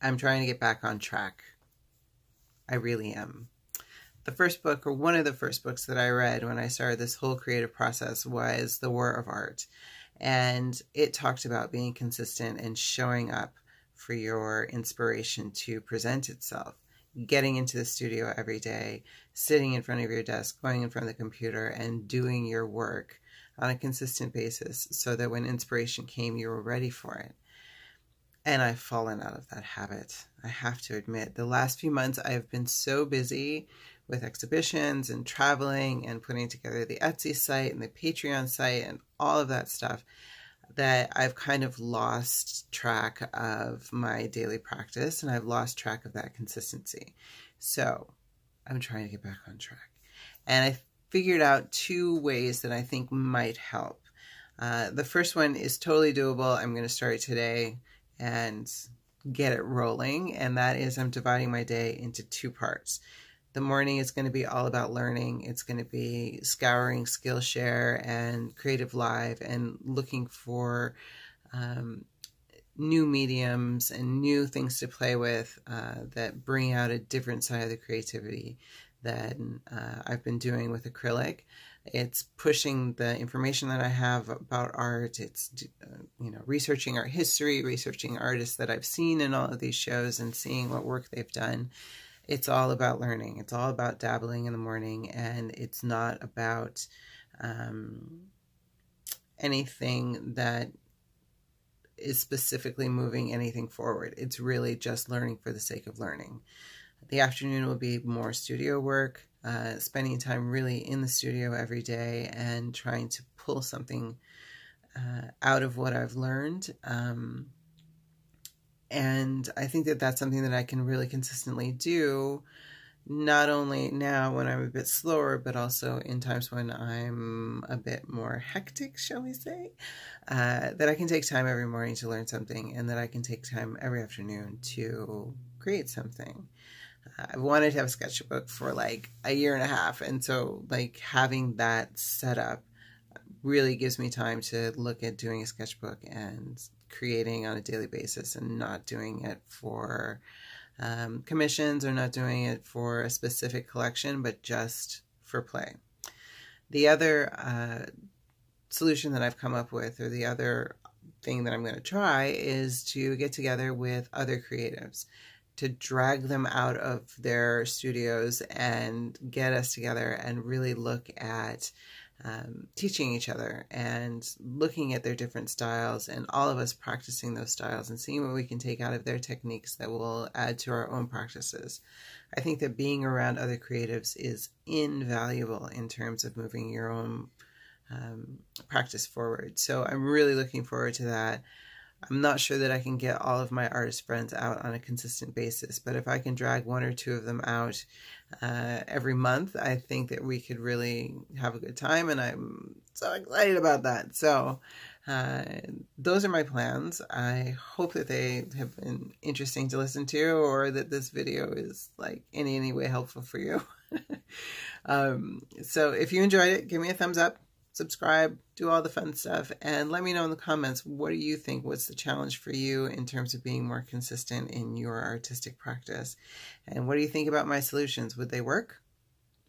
I'm trying to get back on track. I really am. The first book, or one of the first books that I read when I started this whole creative process, was The War of Art. And it talked about being consistent and showing up for your inspiration to present itself. Getting into the studio every day, sitting in front of your desk, going in front of the computer, and doing your work on a consistent basis so that when inspiration came, you were ready for it. And I've fallen out of that habit. I have to admit, the last few months I have been so busy with exhibitions and traveling and putting together the Etsy site and the Patreon site and all of that stuff that I've kind of lost track of my daily practice, and I've lost track of that consistency. So I'm trying to get back on track. And I figured out 2 ways that I think might help. The first one is totally doable. I'm going to start it today and get it rolling. And that is, I'm dividing my day into 2 parts. The morning is going to be all about learning. It's going to be scouring Skillshare and Creative Live and looking for new mediums and new things to play with that bring out a different side of the creativity that I've been doing with acrylic. It's pushing the information that I have about art. It's researching art history, researching artists that I've seen in all of these shows and seeing what work they've done. It's all about learning. It's all about dabbling in the morning, and it's not about anything that is specifically moving anything forward. It's really just learning for the sake of learning. The afternoon will be more studio work, spending time really in the studio every day and trying to pull something out of what I've learned. And I think that that's something that I can really consistently do, not only now when I'm a bit slower, but also in times when I'm a bit more hectic, shall we say, that I can take time every morning to learn something, and that I can take time every afternoon to create something. I've wanted to have a sketchbook for like a year and a half, and so like having that set up really gives me time to look at doing a sketchbook and creating on a daily basis, and not doing it for commissions or not doing it for a specific collection, but just for play. The other solution that I've come up with, or the other thing that I'm going to try, is to get together with other creatives, to drag them out of their studios and get us together and really look at teaching each other and looking at their different styles, and all of us practicing those styles and seeing what we can take out of their techniques that will add to our own practices. I think that being around other creatives is invaluable in terms of moving your own practice forward. So I'm really looking forward to that. I'm not sure that I can get all of my artist friends out on a consistent basis, but if I can drag 1 or 2 of them out every month, I think that we could really have a good time, and I'm so excited about that. So those are my plans. I hope that they have been interesting to listen to, or that this video is like in any way helpful for you. So if you enjoyed it, give me a thumbs up. Subscribe, do all the fun stuff, and let me know in the comments, what do you think? What's the challenge for you in terms of being more consistent in your artistic practice? And what do you think about my solutions? Would they work?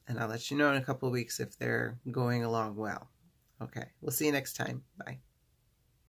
And I'll let you know in a couple of weeks if they're going along well. Okay, we'll see you next time. Bye.